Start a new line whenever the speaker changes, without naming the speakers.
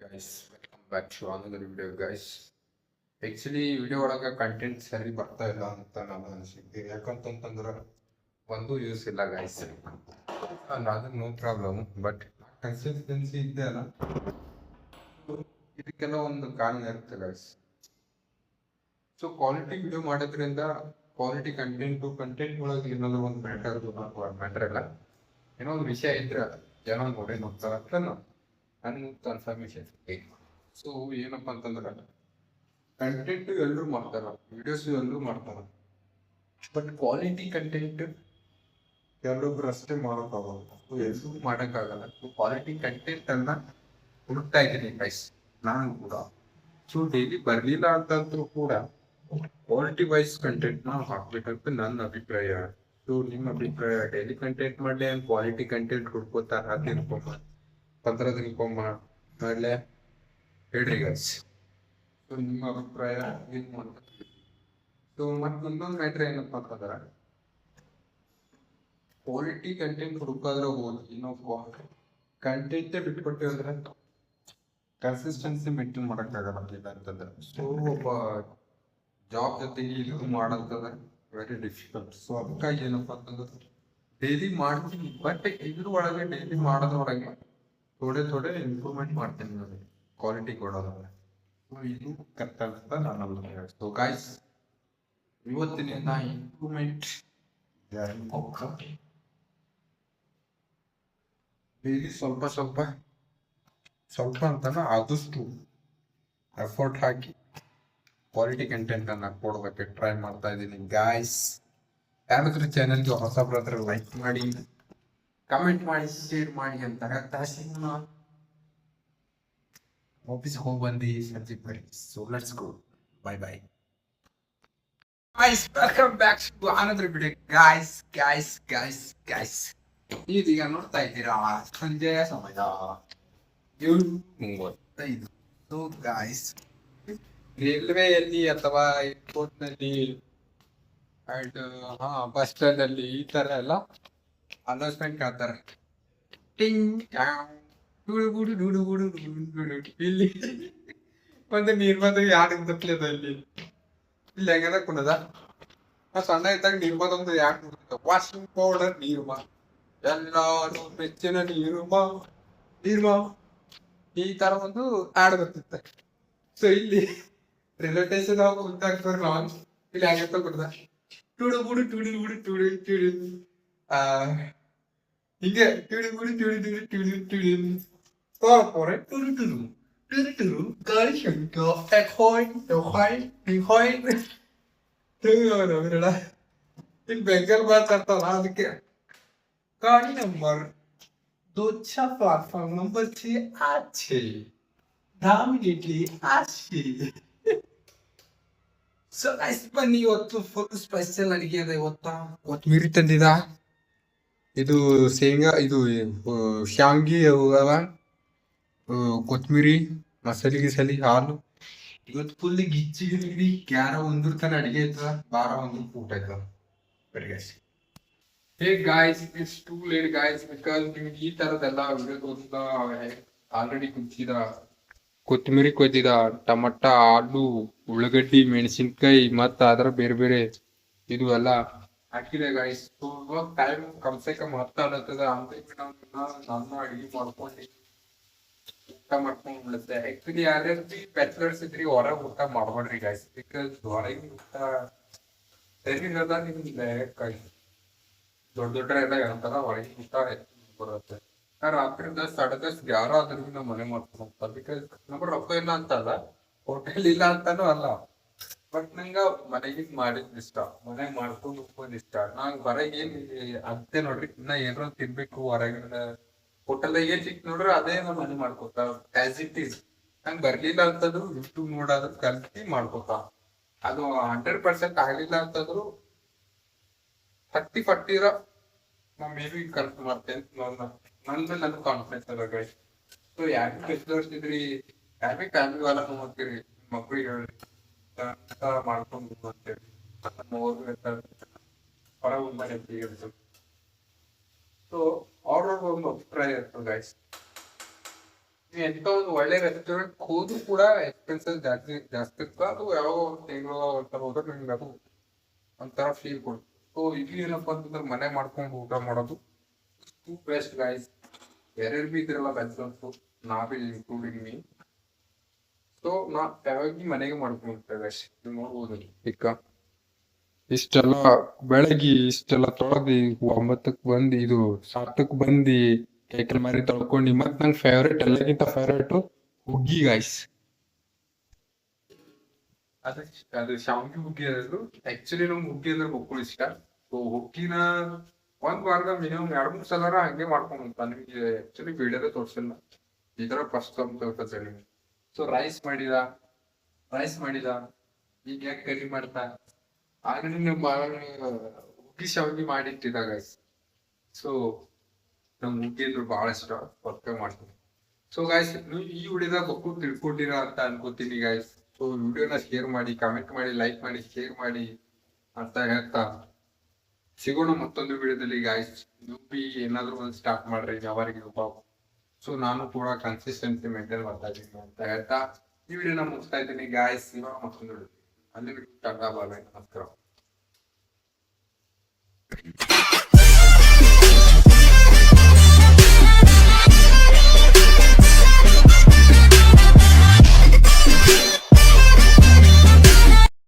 guys, welcome back to another video guys. Actually video ಒಳಗೆ content ಸರಿ ಬರ್ತಾ ಇಲ್ಲ ಅಂತ ನಾನು ಅನಿಸಿದ್ದೆ. ಯಾಕಂತಂದ್ರೆ ಒಂದು ಯೂಸ್ ಇಲ್ಲ ಗಾಯ್ಸ್. ಅದು ನೋ ಪ್ರಾಬ್ಲಮ್, ಬಟ್ ಕನ್ಸಿಸ್ಟೆನ್ಸಿ ಇದ್ದೆ ಅಲ್ಲ, ಇದಕ್ಕೆಲ್ಲ ಒಂದು ಕಾರಣ ಇರುತ್ತೆ ಗಾಯ್ಸ್. ಸೊ ಕ್ವಾಲಿಟಿ ವಿಡಿಯೋ ಮಾಡೋದ್ರಿಂದ ಕ್ವಾಲಿಟಿ ಕಂಟೆಂಟ್ ಒಳಗೆ ಏನಾದ್ರು ಒಂದು ಮ್ಯಾಟರ್ ಇಲ್ಲ, ಏನೋ ಒಂದು ವಿಷಯ ಇದ್ರೆ ಏನೋ ನೋಡಿ ನೋಡ್ತಾರ ಅಂತ ನನ್ನ ಕನ್ಫರ್ಮೇಶನ್. ಸೊ ಏನಪ್ಪ ಅಂತಂದ್ರೆ ಕಂಟೆಂಟ್ ಎಲ್ಲರೂ ಮಾಡ್ತಾರ, ವಿಡಿಯೋಸ್ ಎಲ್ಲರೂ ಮಾಡ್ತಾರ, ಬಟ್ ಕ್ವಾಲಿಟಿ ಕಂಟೆಂಟ್ ಎಲ್ಲೊಬ್ರು ಅಷ್ಟೇ ಮಾಡೋಕ್ಕಾಗಲ್ಲ, ಎಲ್ಲರೂ ಮಾಡೋಕ್ಕಾಗಲ್ಲ. ಕ್ವಾಲಿಟಿ ಕಂಟೆಂಟ್ ಅನ್ನ ಹುಡುಕ್ತಾ ಇದ್ದೀನಿ ಗೈಸ್ ನಾನು ಕೂಡ. ಸೊ ಡೈಲಿ ಬರಲಿಲ್ಲ ಅಂತಂದ್ರೂ ಕೂಡ ಕ್ವಾಲಿಟಿ ವೈಸ್ ಕಂಟೆಂಟ್ ನ ಹಾಕ್ಬೇಕಂತ ನನ್ನ ಅಭಿಪ್ರಾಯ. ಸೊ ನಿಮ್ಮ ಅಭಿಪ್ರಾಯ, ಡೈಲಿ ಕಂಟೆಂಟ್ ಮಾಡಲಿ ಕ್ವಾಲಿಟಿ ಕಂಟೆಂಟ್ ಹುಡ್ಕೋತಾರ, ತಿನ್ಕೊಂಬ 15 ದಿನಕ್ಕೊಮ್ಮ ಮಾಡಲೆ ಹೇಳ್ರಿ ಗೈಸ್. ಸೊ ನಿಮ್ಮ ಅಭಿಪ್ರಾಯ ಏನ್ ಮಾಡ್ತೀವಿ? ಸೊ ಮತ್ತೆ ಇನ್ನೊಂದು ಮ್ಯಾಟ್ರ್ ಏನಪ್ಪ ಅಂತಂದ್ರೆ ಕ್ವಾಲಿಟಿ ಕಂಟೆಂಟ್ ಹುಡುಕಾದ್ರೆ ಹೋಗಿ ನಾವು ಕಂಟೆಂಟೇ ಬಿಟ್ಕೊಟ್ಟಿವಿ ಅಂದ್ರೆ ಕನ್ಸಿಸ್ಟೆನ್ಸಿ ಮೇಂಟೈನ್ ಮಾಡೋಕ್ಕಾಗಲ್ಲ ಅಂತಂದ್ರೆ. ಸೊ ಒಬ್ಬ ಜಾಬ್ ಜೊತೆಗೆ ಇದು ಮಾಡಂತಂದ್ರೆ ವೆರಿ ಡಿಫಿಕಲ್ಟ್. ಸೊ ಅದಕ್ಕಾಗಿ ಏನಪ್ಪ ಅಂತಂದ್ರೆ ಡೈಲಿ ಮಾಡ್ತೀನಿ, ಬಟ್ ಇದ್ರ ಒಳಗೆ ಡೈಲಿ ಮಾಡೋದ್ರೊಳಗೆ ಥೋಡೆ ಇಂಪ್ರೂವ್ಮೆಂಟ್ ಮಾಡ್ತೀನಿ ನಾನು ಕ್ವಾಲಿಟಿ ಕೊಡೋದ್ರೆ. ಸೊ ಇದು ಕರೆಕ್ಟ್ ಅಂತ ನಾನು ಅನ್ಕೊಂಡೆ. ಸೊ ಗಾಯ್ಸ್, ಇವತ್ತಿನಿಂದ ಇಂಪ್ರೂವ್ಮೆಂಟ್ ಡೈಲಿ ಸ್ವಲ್ಪ ಅಂತಾನೆ ಆದಷ್ಟು ಎಫರ್ಟ್ ಹಾಕಿ ಕ್ವಾಲಿಟಿ ಕಂಟೆಂಟ್ ಅನ್ನ ಕೊಡೋದಕ್ಕೆ ಟ್ರೈ ಮಾಡ್ತಾ ಇದ್ದೀನಿ ಗಾಯ್ಸ್. ಯಾರಾದ್ರೂ ಚಾನೆಲ್ಗೆ ಹೊಸ ಬ್ರದರ್ ಲೈಕ್ ಮಾಡಿ, ಕಮೆಂಟ್ ಮಾಡಿ, ಶೇರ್ ಮಾಡಿ ಅಂತ ಹೇಳ್ತಾ ಆಫೀಸ್ ಹೋಗಿ ಬಂದು ಸಂಜೆ ಬರಿ. So let's go, bye bye guys, welcome back to another video guys. ಇದೀಗ ನೋಡ್ತಾ ಇದ್ದೀರಾ ಸಂಜೆಯ ಸಮಯ 7:35. ಸೊ ಗಾಯ್ಸ್, ರೈಲ್ವೆಯಲ್ಲಿ ಅಥವಾ ಏರ್ಪೋರ್ಟ್ ನಲ್ಲಿ ಅಂಡ್ ಬಸ್ ಸ್ಟ್ಯಾಂಡ್ ಅಲ್ಲಿ ಈ ತರ ಎಲ್ಲ ಅನೌನ್ಸ್ಮೆಂಟ್ ಮಾಡ್ತಾರೆ. ಟಿಂಗ್ ಇಲ್ಲಿ ಒಂದು ನಿರ್ಬಂಧ ಯಾರು ತಪ್ಪಲಿದ ಇಲ್ಲಿ ಹೆಂಗದ ಕುಣದ ಸಣ್ಣ ಇದ್ದಾಗ ನಿರ್ಬಂಧ ಒಂದು ಯಾಕೆ ವಾಷಿಂಗ್ ಪೌಡರ್ ನೀರ್ಮ, ಎಲ್ಲಾರು ಮೆಚ್ಚಿನ ನೀರ್ಮ ಈ ತರ ಒಂದು ಆಡ್ ಬರ್ತಿತ್ತ. ಸೊ ಇಲ್ಲಿ ರೈಲ್ವೆ ಸ್ಟೇಷನ್ ಇಲ್ಲಿ ಹೆಂಗಂತ ಕುಡ್ದ ಹಿಂಗೆ ಇಲ್ಲಿ ಬೆಂಗಲ್ ಮಾತಾಡ್ತಾರ. ಅದಕ್ಕೆ ಗಾಡಿ ನಂಬರ್ 2च्या प्लॅटफॉर्म नंबरची 8 10 मिनिटली 8. ಸೊ ಗೈಸ್, ಬನ್ನಿ ಇವತ್ತು ಫುಲ್ ಸ್ಪೆಷಲ್ ಅಡಿಗೆ ಅದ. ಇವತ್ತ ಕೊತ್ತಂಬರಿ ತಂದಿದ, ಇದು ಶೇಂಗಾ, ಇದು ಶಾಂಗಿ ಅವ, ಕೊತ್ತಂಬರಿ, ಮಸಾಲೆ ಗಿಸಾಲಿ, ಹಾಲು. ಇವತ್ತು ಫುಲ್ ಗಿಚ್ಚಿ ಕ್ಯಾರ ಒಂದಿರ್ತಾನೆ ಅಡಿಗೆ ಐತದ, 12 ಊಟ ಆಯ್ತದ. Hey guys, it's too late guys, because ನಿಮ್ಗೆ ಈ ತರದೆಲ್ಲ ವಿಡಿಯೋ ತೋರಿಸಿದ ಆಲ್ರೆಡಿ ಕುದಿಸಿದ ಕೊತ್ತಂಬರಿ, ಕೊದ್ದಿದ ಟಮಟ, ಆಲೂ, ಉಳ್ಳಾಗಡ್ಡಿ, ಮೆಣಸಿನ್ಕಾಯಿ ಮತ್ತು ಅದರ ಬೇರೆ ಇದು ಎಲ್ಲ ಹಾಕಿದೆ ಗಾಯ್ಸ್. ಇವಾಗ ಟೈಮ್ ಕಮ್ಸೆ ಕಮ್ 10 ಆಗತ್ತದ. ನಾನು ಅಡಿಗೆ ಮಾಡ್ಕೊಂಡು ಊಟ ಮಾಡ್ಕೊಂಡು ಬಿಡುತ್ತೆ. ಆಕ್ಚುಲಿ ಯಾರ್ಯಾರು ಬ್ಯಾಚುಲರ್ಸ್ ಇದ್ರಿ ಹೊರಗೆ ಊಟ ಮಾಡ್ಬೇಡ್ರಿ ಗಾಯ್ಸ್, ಬಿಕಾಸ್ ಹೊರಗೆ ಊಟ ಸರಿ ಇರೋದ ನಿಮ್ಗೆ ಡೈರೆಕ್ಟ್ ಆಗಿ ದೊಡ್ಡರೆಲ್ಲ ಹೇಳ್ತಾರ ಹೊರಗೆ ಊಟ ಬರುತ್ತೆ. ರಾತ್ರಿ 10, 10:30, 11 ಆದ್ರೂ ನಾವು ಮನೆ ಮಾಡ್ಕೊಂಡು ಹೋಗ್ತಾರೆ. ಬಿಕಾಸ್ ನಮ್ಗೆ ರೊಕ್ಕ ಇಲ್ಲ ಅಂತಲ್ಲ, ಹೋಟೆಲ್ ಇಲ್ಲ ಅಂತಾನು ಅಲ್ಲ, ಬಟ್ ನಂಗ ಮನೆಗೆ ಮಾಡಿದ್ ಇಷ್ಟ, ಮನೆಗೆ ಮಾಡ್ಕೊಂಡು ಹೋಗೋದ್ ಇಷ್ಟ. ನಾನ್ ಹೊರಗೆ ಏನ್ ಅಂತೆ ನೋಡ್ರಿ, ಇನ್ನ ಏನಾರ ತಿನ್ಬೇಕು ಹೊರಗಿನ ಹೋಟೆಲ್ದಾಗ ಏನ್ ಸಿಕ್ ನೋಡ್ರಿ ಅದೇ ನಾ ಮನೆ ಮಾಡ್ಕೊತ ಆಸ್ ಇಟ್ ಈಸ್. ನಂಗೆ ಬರ್ಲಿಲ್ಲ ಅಂತಂದ್ರು ಯೂಟ್ಯೂಬ್ ನೋಡೋದ್ರ ಕಲ್ತಿ ಮಾಡ್ಕೊತ. ಅದು 100% ಆಗ್ಲಿಲ್ಲ ಅಂತಂದ್ರು 30-40 ನಾ ಮೇ ಬಿ ಕಲ್ತ್ ಮಾಡ್ತೇನೆ. ನನ್ ಕಾನ್ಫಿಡೆನ್ಸ್ ಅದ ಗೈಸ್. ಸೊ ಯಾಕೆ ಬ್ಯಾಚುಲರ್ಸ್ ಇದ್ರಿ, ಯಾಕೆ ಫ್ಯಾಮಿಲಿ ವಾಲ ಹೋಗ್ತೀರಿ, ಮಕ್ಳಿಗೆ ಹೇಳ್ರಿ ಮಾಡ್ಕೊಂಡು ಅಂತೇಳಿ ಹೊರಗೆ ಮನೆ ಅಂತ. ಸೊ ಆರ್ಡರ್ ಒಂದು ಅಭಿಪ್ರಾಯ ಇರ್ತದೆ ಗೈಸ್. ನೀವು ಎಂತ ಒಂದು ಒಳ್ಳೆ ರೆಸ್ಟೋರೆಂಟ್ ಹೋದ್ರು ಕೂಡ ಎಕ್ಸ್ಪೆನ್ಸಸ್ ಜಾಸ್ತಿ ಜಾಸ್ತಿ ಇರ್ತದೆ. ಅದು ಯಾವಾಗ ಒಂದು ತಿಂಗಳು ಒಂಥರ ಹೋದ್ರೆ ನಿಮ್ಗೆ ಅದು ಒಂಥರ ಫೀಲ್ ಕೊಡುತ್ತೆ. ಸೊ ಇಲ್ಲಿ ಏನಪ್ಪಾ ಅಂತಂದ್ರೆ ಮನೆ ಮಾಡ್ಕೊಂಡು ಊಟ ಮಾಡೋದು ಟೂ ಬೆಸ್ಟ್ ಗೈಸ್. ಯಾರ್ಯಾರು ಬಿ ಇದ್ರಲ್ಲ ಬ್ಯಾಚುಲರ್ಸ್, ನಾವೇ ಇನ್ಕ್ಲೂಡಿಂಗ್ ಮೀ. ಸೊ ನಾ ಯಾವಾಗ ಮನೆಗೆ ಮಾಡ್ಕೊಂಡ್ಬಿಡ್ತೇವೆ ಗೈಸ್. ನೀವು ನೋಡ್ಬೋದು ಈಗ ಇಷ್ಟೆಲ್ಲ ಬೆಳಗ್ಗೆ ಇಷ್ಟೆಲ್ಲ ತೊಳೆದಿ 9ಕ್ಕೆ ಬಂದು ಇದು 7ಕ್ಕೆ ಬಂದು ಕೈಕಲ್ ಮಾರಿ ತೊಳ್ಕೊಂಡು ಮತ್ ನಂಗೆ ಫೇವ್ರೇಟ್ ಎಲ್ಲಕ್ಕಿಂತ ಫೇವ್ರೇಟ್ ಹುಗ್ಗಿ ಗೈಸ್. ಅದ ಅದು ಶಾವ್ಗಿ ಹುಗ್ಗಿ ಅದು ಆಕ್ಚುಲಿ ನಮ್ಗೆ ಹುಗ್ಗಿ ಅಂದ್ರೆ ಬಕ್ಕುಳು ಇಷ್ಟ. ಸೊ ಹುಗ್ಗಿನ ಒಂದ್ ವಾರದ ಮಿನಿಮಮ್ 2-3 ಸಲ ಹಂಗೆ ಮಾಡ್ಕೊಂಡು ಹೋಗ್ತಾ. ನಿಮ್ಗೆ ಆಕ್ಚುಲಿ ವಿಡಿಯೋದೇ ತೋರ್ಸಿಲ್ಲ, ಇದರ ಫಸ್ಟ್ ತೋರ್ತದೆ. ಸೊ ರೈಸ್ ಮಾಡಿದ ಈಗ ಯಾಕೆ ಕರಿ ಮಾಡ್ತಾ ಆಲ್ರೆಡಿ ನಮ್ಮ ಹುಗ್ಗಿ ಶಾವ್ಗಿ ಮಾಡಿಟ್ಟಿದ್ದ ಗೈಸ್. ಸೊ ನಮ್ಗೆ ಹುಗ್ಗಿ ಅಂದ್ರೆ ಬಹಳ ಇಷ್ಟ, ಪಕ್ಕ ಮಾಡ್ತೀನಿ. ಸೊ ಗಾಯ್ಸ್, ನೀವು ಈ ವಿಡಿಯೋದಾಗ ಬಕ್ಕು ತಿಳ್ಕೊಂಡಿರ ಅಂತ ಅನ್ಕೋತೀನಿ ಗಾಯ್ಸ್. ಸೊ ವಿಡಿಯೋನ ಶೇರ್ ಮಾಡಿ, ಕಮೆಂಟ್ ಮಾಡಿ, ಲೈಕ್ ಮಾಡಿ, ಶೇರ್ ಮಾಡಿ ಅಂತ ಹೇಳ್ತಾ ಸಿಗೋಣ ಮತ್ತೊಂದು ವಿಡಿಯೋದಲ್ಲಿ ಗಾಯ್ಸ್. ನೀವು ಬಿ ಏನಾದ್ರು ಒಂದು ಸ್ಟಾರ್ಟ್ ಮಾಡ್ರಿ ಯಾವಾರಿಗೆ. ಸೊ ನಾನು ಕೂಡ ಕನ್ಸಿಸ್ಟೆನ್ಸಿ ಮೇಂಟೈನ್ ಮಾಡ್ತಾ ಇದ್ದೀನಿ ಅಂತ ಹೇಳ್ತಾ ಈ ವಿಡಿಯೋನ ಮುಗಿಸ್ತಾ ಇದ್ದೀನಿ ಗಾಯ್ಸ್. ಇವಾಗ ಮತ್ತೊಂದು ವಿಡಿಯೋ ಅಲ್ಲಿ ಟಾಟಾ ಬಾಯ್, ನಮಸ್ಕಾರ.